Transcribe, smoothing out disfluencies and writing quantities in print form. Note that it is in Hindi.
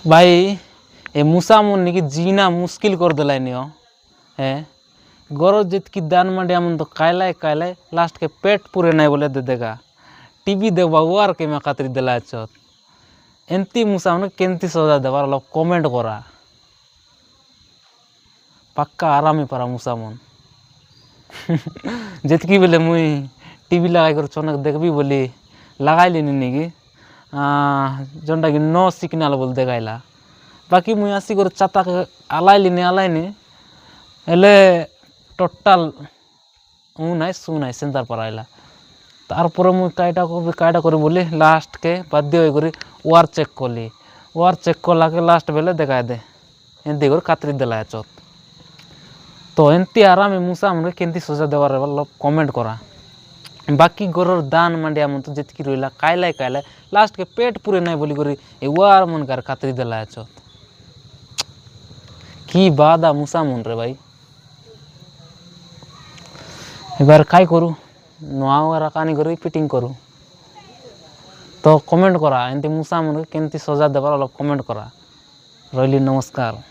भाई ए मूसा मुन्नी की जीना मुश्किल कर दिलानी हो है गरज जितकी दान मांडिया मन तो कायलाय लास्ट के पेट पूरे नहीं बोले दे देगा टीवी देखा वार के मैं खातिर दिला चत एंती मूसा मन केंती सजा देवार लोग कमेंट करा पक्का आराम ही परा मूसा मन जितकी बोले मुई टीवी लगा कर चौनक देखबी बोली लगाई लेनी निकी जोंटा कि नो सिग्नल बोल देखाइला बाकी मुई आसी कर चाता के आलाइनी एले टोटाल नाई सु नाई सेंटर पर आइला तारपर मुई कायटा कर बोली लास्ट के बाध्य हो करी वार चेक कली वार चेक कला के लास्ट बेले देखा दे एंती कर कातरी देला चत तो एंती आराम मूसा मन केंती सजा देवार लोग कमेंट करा बाकी गोर दान मांडिया मन तो जितकी रहा कायलाय लास्ट के पेट पूरे नहीं बोली करी वार मन कर कातरी देला चत की बादा मूसा मन रे भाई एबार काय करूँ नुआ राकानी करी फिटिंग करूँ तो कमेंट करा एंती मूसा मन केंती सजा देवार लोग कमेंट करा रही नमस्कार।